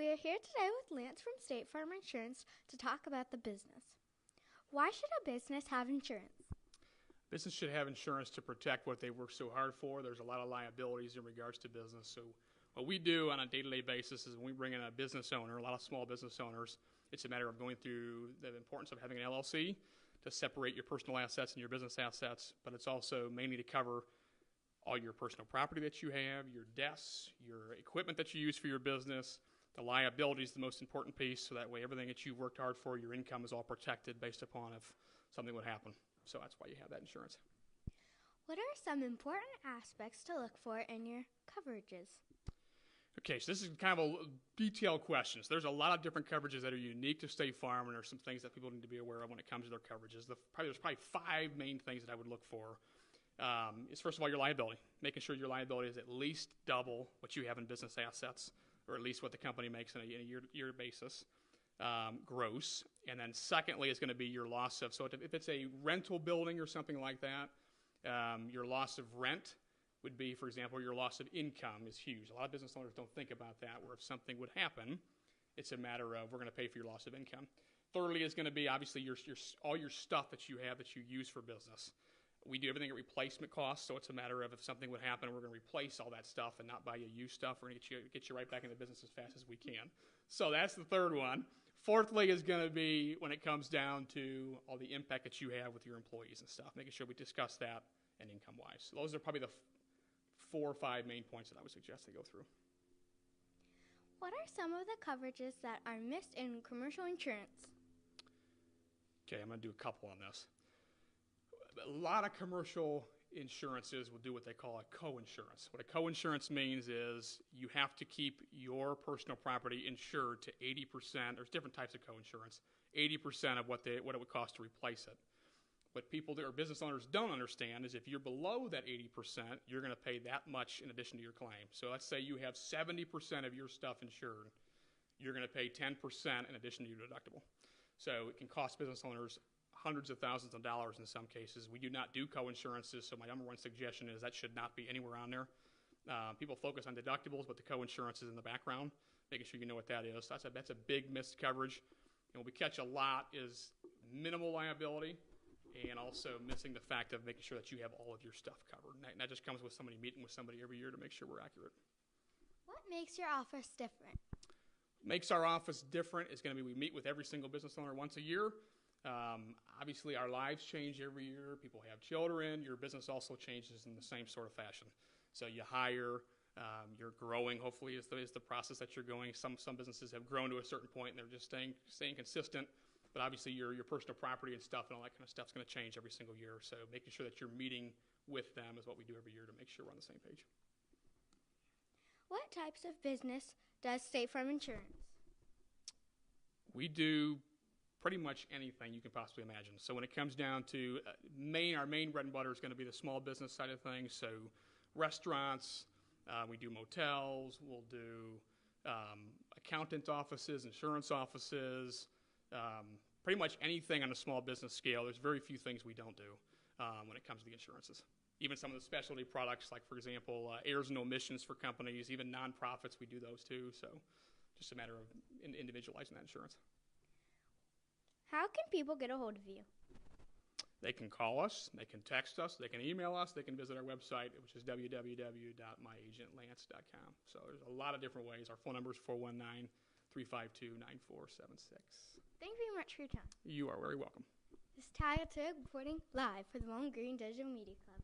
We are here today with Lance from State Farm Insurance to talk about the business. Why should a business have insurance? Business should have insurance to protect what they work so hard for. There's a lot of liabilities in regards to business. So what we do on a day-to-day basis is when we bring in a business owner, a lot of small business owners, it's a matter of going through the importance of having an LLC to separate your personal assets and your business assets, but it's also mainly to cover all your personal property that you have, your desks, your equipment that you use for your business. The liability is the most important piece, so that way everything that you've worked hard for, your income is all protected based upon if something would happen. So that's why you have that insurance. What are some important aspects to look for in your coverages? Okay, so this is kind of a detailed question. So there's a lot of different coverages that are unique to State Farm, and there's some things that people need to be aware of when it comes to their coverages. There's probably five main things that I would look for. Is first of all your liability, making sure your liability is at least double what you have in business assets, or at least what the company makes on a year basis, gross. And then secondly is going to be your loss of, so if it's a rental building or something like that, your loss of rent would be, for example, your loss of income is huge. A lot of business owners don't think about that, where if something would happen, it's a matter of we're going to pay for your loss of income. Thirdly is going to be obviously all your stuff that you have that you use for business. We do everything at replacement cost, so it's a matter of if something would happen, we're going to replace all that stuff and not buy you used stuff. We're going to get you right back into business as fast as we can. So that's the third one. Fourthly is going to be when it comes down to all the impact that you have with your employees and stuff, making sure we discuss that and income-wise. So those are probably the 4 or 5 main points that I would suggest they go through. What are some of the coverages that are missed in commercial insurance? Okay, I'm going to do a couple on this. A lot of commercial insurances will do what they call a co-insurance. What a co-insurance means is you have to keep your personal property insured to 80%. There's different types of co-insurance. 80% of what it would cost to replace it. What people or business owners don't understand is if you're below that 80%, you're going to pay that much in addition to your claim. So let's say you have 70% of your stuff insured. You're going to pay 10% in addition to your deductible. So it can cost business owners hundreds of thousands of dollars in some cases. We do not do co-insurances, so my number one suggestion is that should not be anywhere on there. People focus on deductibles, but the co-insurance is in the background, making sure you know what that is. That's a big missed coverage. And what we catch a lot is minimal liability and also missing the fact of making sure that you have all of your stuff covered. And that just comes with somebody meeting with somebody every year to make sure we're accurate. What makes your office different? Makes our office different is going to be we meet with every single business owner once a year. Obviously, our lives change every year. People have children. Your business also changes in the same sort of fashion. So you hire, you're growing, hopefully, is the process that you're going. Some businesses have grown to a certain point, and they're just staying consistent. But obviously, your personal property and stuff and all that kind of stuff is going to change every single year. So making sure that you're meeting with them is what we do every year to make sure we're on the same page. What types of business does State Farm Insurance? We do pretty much anything you can possibly imagine. So when it comes down to our main bread and butter is going to be the small business side of things. So restaurants, we do motels, we'll do accountant offices, insurance offices, pretty much anything on a small business scale. There's very few things we don't do when it comes to the insurances. Even some of the specialty products, like, for example, errors and omissions for companies, even nonprofits, we do those too. So just a matter of individualizing that insurance. How can people get a hold of you? They can call us, they can text us, they can email us, they can visit our website, which is www.myagentlance.com. So there's a lot of different ways. Our phone number is 419-352-9476. Thank you very much for your time. You are very welcome. This is Taya Tug reporting live for the Bowling Green Digital Media Club.